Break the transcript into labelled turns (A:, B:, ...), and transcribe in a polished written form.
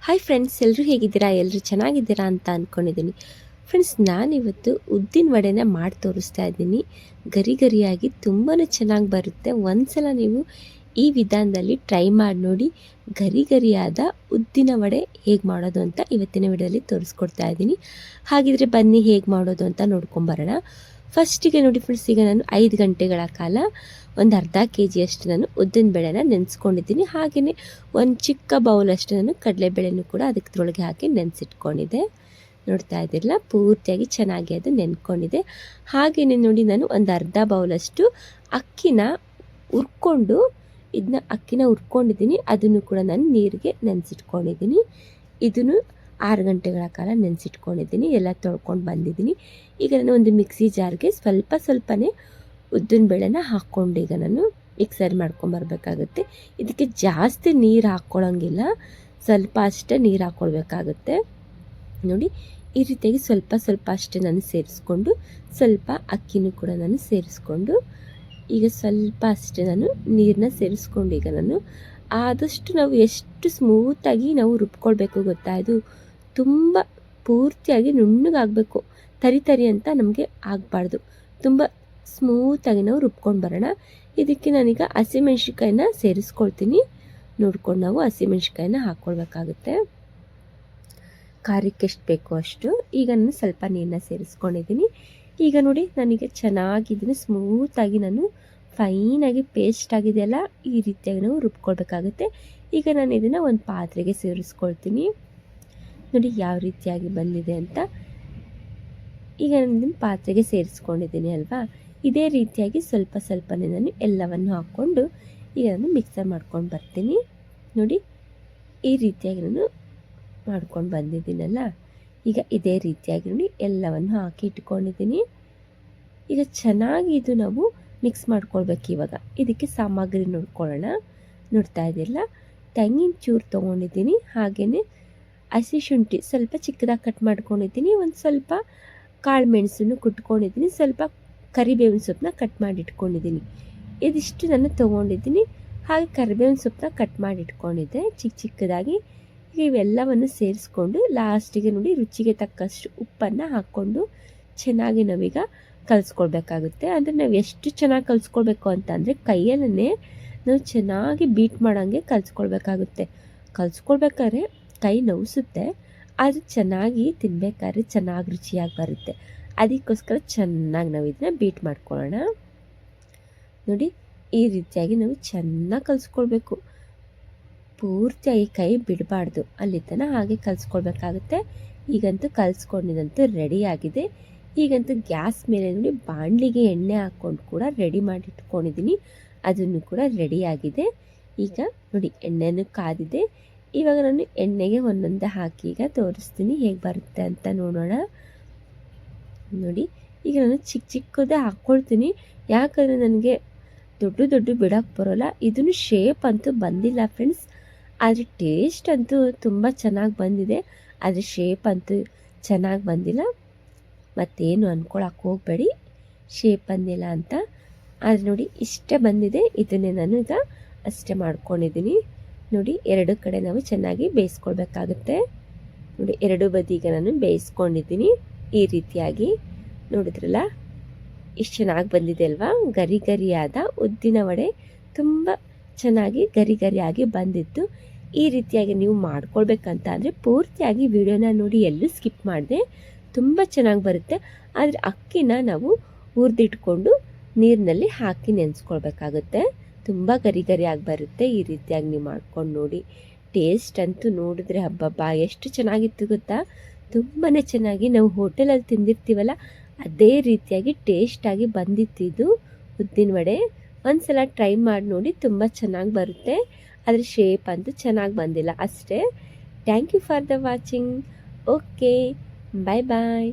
A: Hi friends, ಎಲ್ಲರೂ ಹೇಗಿದ್ದೀರಾ? ಎಲ್ಲರೂ ಚೆನ್ನಾಗಿದ್ದೀರಾ ಅಂತ ಅಂದ್ಕೊಂಡಿದ್ದೀನಿ. ಫ್ರೆಂಡ್ಸ್, ನಾನಿವತ್ತು ಉದ್ದಿನ ವಡೆನ ಮಾಡಿ ತೋರಿಸ್ತಾ ಇದ್ದೀನಿ. ಗರಿ ಗರಿಯಾಗಿ ತುಂಬಾ ಚೆನ್ನಾಗಿ ಬರುತ್ತೆ. ಒಂದ್ಸಲ ನೀವು ಈ ವಿಧಾನದಲ್ಲಿ ಟ್ರೈ ಮಾಡಿ ನೋಡಿ. ಗರಿ ಗರಿಯಾದ ಉದ್ದಿನ ವಡೆ ಹೇಗೆ ಮಾಡೋದು ಅಂತ ಇವತ್ತಿನ ವಿಡಿಯೋದಲ್ಲಿ ತೋರಿಸ್ಕೊಡ್ತಾ ಇದ್ದೀನಿ. ಹಾಗಿದ್ರೆ ಬನ್ನಿ ಹೇಗೆ ಮಾಡೋದು ಅಂತ ನೋಡ್ಕೊಂಬರೋಣ. ಫಸ್ಟಿಗೆ ನೋಡಿ ಫ್ರೆಂಡ್ಸ್, ಈಗ ನಾನು 5 ಗಂಟೆಗಳ ಕಾಲ ಒಂದು ಅರ್ಧ ಕೆಜಿಯಷ್ಟು ನಾನು ಉದ್ದಿನ ಬೇಳೆನ ನೆನೆಸ್ಕೊಂಡಿದ್ದೀನಿ. ಹಾಗೆಯೇ ಒಂದು ಚಿಕ್ಕ ಬೌಲಷ್ಟು ನಾನು ಕಡಲೆಬೇಳೆನೂ ಕೂಡ ಅದಕ್ಕೆ ಹಾಕಿ ನೆನೆಸಿಟ್ಕೊಂಡಿದ್ದೆ. ನೋಡ್ತಾ ಇದ್ದಿರಲ್ಲ, ಪೂರ್ತಿಯಾಗಿ ಚೆನ್ನಾಗಿ ಅದು ನೆನ್ಕೊಂಡಿದೆ. ಹಾಗೆಯೇ ನೋಡಿ, ನಾನು ಒಂದು ಅರ್ಧ ಬೌಲಷ್ಟು ಅಕ್ಕಿನ ಹುರ್ಕೊಂಡಿದ್ದೀನಿ. ಅದನ್ನು ಕೂಡ ನಾನು ನೀರಿಗೆ ನೆನೆಸಿಟ್ಕೊಂಡಿದ್ದೀನಿ. ಇದನ್ನು 6 ಗಂಟೆಗಳ ಕಾಲ ನೆನೆಸಿಟ್ಕೊಂಡಿದ್ದೀನಿ. ಎಲ್ಲ ತೊಳ್ಕೊಂಡು ಬಂದಿದ್ದೀನಿ. ಈಗ ನಾನು ಒಂದು ಮಿಕ್ಸಿ ಜಾರ್ಗೆ ಸ್ವಲ್ಪನೇ ಉದ್ದಿನ ಬೇಳೆನ ಹಾಕ್ಕೊಂಡು ಈಗ ನಾನು ಮಿಕ್ಸರ್ ಮಾಡ್ಕೊಂಬರ್ಬೇಕಾಗುತ್ತೆ. ಇದಕ್ಕೆ ಜಾಸ್ತಿ ನೀರು ಹಾಕ್ಕೊಳ್ಳೋಂಗಿಲ್ಲ, ಸ್ವಲ್ಪ ಅಷ್ಟೇ ನೀರು ಹಾಕ್ಕೊಳ್ಬೇಕಾಗುತ್ತೆ. ನೋಡಿ, ಈ ರೀತಿಯಾಗಿ ಸ್ವಲ್ಪ ಅಷ್ಟೇ ನಾನು ಸೇರಿಸ್ಕೊಂಡು, ಸ್ವಲ್ಪ ಅಕ್ಕಿನೂ ಕೂಡ ನಾನು ಸೇರಿಸ್ಕೊಂಡು, ಈಗ ಸ್ವಲ್ಪ ಅಷ್ಟೇ ನಾನು ನೀರನ್ನ ಸೇರಿಸ್ಕೊಂಡು ಈಗ ನಾನು ಆದಷ್ಟು ನಾವು ಎಷ್ಟು ಸ್ಮೂತಾಗಿ ನಾವು ರುಬ್ಕೊಳ್ಬೇಕು ಗೊತ್ತಾ, ಇದು ತುಂಬ ಪೂರ್ತಿಯಾಗಿ ನುಣ್ಣಗಾಗಬೇಕು. ತರಿ ಅಂತ ನಮಗೆ ಆಗಬಾರ್ದು. ತುಂಬ ಸ್ಮೂತಾಗಿ ನಾವು ರುಬ್ಕೊಂಡು ಬರೋಣ. ಇದಕ್ಕೆ ನಾನೀಗ ಹಸಿಮೆಣ್ಸಿಕಾಯಿನ ಸೇರಿಸ್ಕೊಳ್ತೀನಿ. ನೋಡ್ಕೊಂಡು ನಾವು ಹಸಿಮೆಣ್ಸಿಕಾಯಿನ ಹಾಕ್ಕೊಳ್ಬೇಕಾಗುತ್ತೆ, ಖಾರಕ್ಕೆ ಎಷ್ಟು ಬೇಕೋ ಅಷ್ಟು. ಈಗ ನಾನು ಸ್ವಲ್ಪ ನೀರನ್ನ ಸೇರಿಸ್ಕೊಂಡಿದ್ದೀನಿ. ಈಗ ನೋಡಿ, ನನಗೆ ಚೆನ್ನಾಗಿ ಇದನ್ನು ಸ್ಮೂತಾಗಿ ನಾನು ಫೈನಾಗಿ ಪೇಸ್ಟ್ ಆಗಿದೆಯಲ್ಲ, ಈ ರೀತಿಯಾಗಿ ನಾವು ರುಬ್ಕೊಳ್ಬೇಕಾಗುತ್ತೆ. ಈಗ ನಾನು ಇದನ್ನು ಒಂದು ಪಾತ್ರೆಗೆ ಸೇರಿಸ್ಕೊಳ್ತೀನಿ. ನೋಡಿ ಯಾವ ರೀತಿಯಾಗಿ ಬಂದಿದೆ ಅಂತ. ಈಗ ನಾನು ಇದನ್ನು ಪಾತ್ರೆಗೆ ಸೇರಿಸ್ಕೊಂಡಿದ್ದೀನಿ ಅಲ್ವಾ. ಇದೇ ರೀತಿಯಾಗಿ ಸ್ವಲ್ಪನೇ ನಾನು ಎಲ್ಲವನ್ನು ಹಾಕ್ಕೊಂಡು ಈಗ ನಾನು ಮಿಕ್ಸರ್ ಮಾಡ್ಕೊಂಡು ಬರ್ತೀನಿ. ನೋಡಿ, ಈ ರೀತಿಯಾಗಿ ನಾನು ಮಾಡ್ಕೊಂಡು ಬಂದಿದ್ದೀನಲ್ಲ. ಈಗ ಇದೇ ರೀತಿಯಾಗಿ ನೋಡಿ ಎಲ್ಲವನ್ನು ಹಾಕಿ ಇಟ್ಕೊಂಡಿದ್ದೀನಿ. ಈಗ ಚೆನ್ನಾಗಿ ಇದು ನಾವು ಮಿಕ್ಸ್ ಮಾಡ್ಕೊಳ್ಬೇಕು. ಇವಾಗ ಇದಕ್ಕೆ ಸಾಮಗ್ರಿ ನೋಡ್ಕೊಳ್ಳೋಣ. ನೋಡ್ತಾ ಇದ್ದಿಲ್ಲ, ತೆಂಗಿನ ಚೂರು ತೊಗೊಂಡಿದ್ದೀನಿ. ಹಾಗೆಯೇ ಹಸಿ ಶುಂಠಿ ಸ್ವಲ್ಪ ಚಿಕ್ಕದಾಗಿ ಕಟ್ ಮಾಡ್ಕೊಂಡಿದ್ದೀನಿ. ಒಂದು ಸ್ವಲ್ಪ ಕಾಳು ಮೆಣಸನ್ನು ಕುಟ್ಕೊಂಡಿದ್ದೀನಿ. ಸ್ವಲ್ಪ ಕರಿಬೇವಿನ ಸೊಪ್ಪನ್ನ ಕಟ್ ಮಾಡಿ ಇಟ್ಕೊಂಡಿದ್ದೀನಿ. ಇದಿಷ್ಟು ನಾನು ತೊಗೊಂಡಿದ್ದೀನಿ. ಹಾಗೆ ಕರಿಬೇವಿನ ಸೊಪ್ಪನ್ನ ಕಟ್ ಮಾಡಿ ಇಟ್ಕೊಂಡಿದ್ದೆ ಚಿಕ್ಕದಾಗಿ. ಇವೆಲ್ಲವನ್ನು ಸೇರಿಸ್ಕೊಂಡು ಲಾಸ್ಟಿಗೆ ನೋಡಿ ರುಚಿಗೆ ತಕ್ಕಷ್ಟು ಉಪ್ಪನ್ನು ಹಾಕ್ಕೊಂಡು ಚೆನ್ನಾಗಿ ನಾವೀಗ ಕಲಿಸ್ಕೊಳ್ಬೇಕಾಗುತ್ತೆ. ಅಂದರೆ ನಾವು ಎಷ್ಟು ಚೆನ್ನಾಗಿ ಕಲಿಸ್ಕೊಳ್ಬೇಕು ಅಂತಂದರೆ ಕೈಯಲ್ಲೇ ನಾವು ಚೆನ್ನಾಗಿ ಬೀಟ್ ಮಾಡೋಂಗೆ ಕಲಿಸ್ಕೊಳ್ಬೇಕಾಗುತ್ತೆ. ಕಲಿಸ್ಕೊಳ್ಬೇಕಾದ್ರೆ ಕೈ ನೋವಿಸುತ್ತೆ, ಆದರೆ ಚೆನ್ನಾಗಿ ತಿನ್ನಬೇಕಾದ್ರೆ ಚೆನ್ನಾಗಿ ರುಚಿಯಾಗಿ ಬರುತ್ತೆ. ಅದಕ್ಕೋಸ್ಕರ ಚೆನ್ನಾಗಿ ನಾವು ಇದನ್ನ ಬೀಟ್ ಮಾಡ್ಕೊಳ್ಳೋಣ. ನೋಡಿ, ಈ ರೀತಿಯಾಗಿ ನಾವು ಚೆನ್ನಾಗಿ ಕಲಿಸ್ಕೊಳ್ಬೇಕು. ಪೂರ್ತಿಯಾಗಿ ಕೈ ಬಿಡಬಾರ್ದು, ಅಲ್ಲಿ ತನಕ ಹಾಗೆ ಕಲಿಸ್ಕೊಳ್ಬೇಕಾಗುತ್ತೆ. ಈಗಂತೂ ಕಲಿಸ್ಕೊಂಡಿದಂತೂ ರೆಡಿಯಾಗಿದೆ. ಈಗಂತೂ ಗ್ಯಾಸ್ ಮೇಲೆ ನೋಡಿ ಬಾಣಲಿಗೆ ಎಣ್ಣೆ ಹಾಕ್ಕೊಂಡು ಕೂಡ ರೆಡಿ ಮಾಡಿ ಇಟ್ಕೊಂಡಿದ್ದೀನಿ. ಅದನ್ನು ಕೂಡ ರೆಡಿಯಾಗಿದೆ. ಈಗ ನೋಡಿ ಎಣ್ಣೆನೂ ಕಾದಿದೆ. ಇವಾಗ ನಾನು ಎಣ್ಣೆಗೆ ಒಂದೊಂದೇ ಹಾಕಿ ಈಗ ತೋರಿಸ್ತೀನಿ ಹೇಗೆ ಬರುತ್ತೆ ಅಂತ ನೋಡೋಣ. ನೋಡಿ, ಈಗ ನಾನು ಚಿಕ್ಕದೇ ಹಾಕ್ಕೊಳ್ತೀನಿ. ಯಾಕಂದರೆ ನನಗೆ ದೊಡ್ಡ ಬಿಡೋಕ್ಕೆ ಬರೋಲ್ಲ. ಇದನ್ನು ಶೇಪ್ ಅಂತೂ ಬಂದಿಲ್ಲ ಫ್ರೆಂಡ್ಸ್, ಆದರೆ ಟೇಸ್ಟ್ ಅಂತೂ ತುಂಬ ಚೆನ್ನಾಗಿ ಬಂದಿದೆ. ಆದರೆ ಶೇಪ್ ಅಂತೂ ಚೆನ್ನಾಗಿ ಬಂದಿಲ್ಲ. ಮತ್ತೇನು ಅಂದ್ಕೊಳಕ್ಕೆ ಹೋಗಬೇಡಿ, ಶೇಪ್ ಬಂದಿಲ್ಲ ಅಂತ. ಆದರೆ ನೋಡಿ ಇಷ್ಟೇ ಬಂದಿದೆ. ಇದನ್ನೇ ನಾನು ಈಗ ಅಷ್ಟೇ ಮಾಡ್ಕೊಂಡಿದ್ದೀನಿ. ನೋಡಿ, ಎರಡು ಕಡೆ ನಾವು ಚೆನ್ನಾಗಿ ಬೇಯಿಸ್ಕೊಳ್ಬೇಕಾಗುತ್ತೆ. ನೋಡಿ, ಎರಡು ಬದಿಗೆ ನಾನು ಬೇಯಿಸ್ಕೊಂಡಿದ್ದೀನಿ. ಈ ರೀತಿಯಾಗಿ ನೋಡಿದ್ರಲ್ಲ, ಇಷ್ಟು ಚೆನ್ನಾಗಿ ಬಂದಿದೆ ಅಲ್ವಾ. ಗರಿಯಾದ ಉದ್ದಿನ ವಡೆ ತುಂಬ ಚೆನ್ನಾಗಿ ಗರಿಯಾಗಿ ಬಂದಿತ್ತು. ಈ ರೀತಿಯಾಗಿ ನೀವು ಮಾಡ್ಕೊಳ್ಬೇಕಂತ ಅಂದರೆ ಪೂರ್ತಿಯಾಗಿ ವಿಡಿಯೋನ ನೋಡಿ, ಎಲ್ಲೂ ಸ್ಕಿಪ್ ಮಾಡಿದೆ. ತುಂಬ ಚೆನ್ನಾಗಿ ಬರುತ್ತೆ. ಆದರೆ ಅಕ್ಕಿನ ನಾವು ಹುರಿದಿಟ್ಕೊಂಡು ನೀರಿನಲ್ಲಿ ಹಾಕಿ ನೆನೆಸ್ಕೊಳ್ಬೇಕಾಗುತ್ತೆ. ತುಂಬ ಗರಿಯಾಗಿ ಬರುತ್ತೆ. ಈ ರೀತಿಯಾಗಿ ನೀವು ಮಾಡ್ಕೊಂಡು ನೋಡಿ. ಟೇಸ್ಟ್ ಅಂತೂ ನೋಡಿದ್ರೆ ಹಬ್ಬಬ್ಬ ಎಷ್ಟು ಚೆನ್ನಾಗಿತ್ತು ಗೊತ್ತಾ. ತುಂಬಾ ಚೆನ್ನಾಗಿ ನಾವು ಹೋಟೆಲಲ್ಲಿ ತಿಂದಿರ್ತೀವಲ್ಲ, ಅದೇ ರೀತಿಯಾಗಿ ಟೇಸ್ಟಾಗಿ ಬಂದಿತ್ತು ಇದು ಉದ್ದಿನ ವಡೆ. ಒಂದ್ಸಲ ಟ್ರೈ ಮಾಡಿ ನೋಡಿ, ತುಂಬ ಚೆನ್ನಾಗಿ ಬರುತ್ತೆ. ಆದರೆ ಶೇಪ್ ಅಂತೂ ಚೆನ್ನಾಗಿ ಬಂದಿಲ್ಲ ಅಷ್ಟೇ. Thank you for the watching. Okay, bye.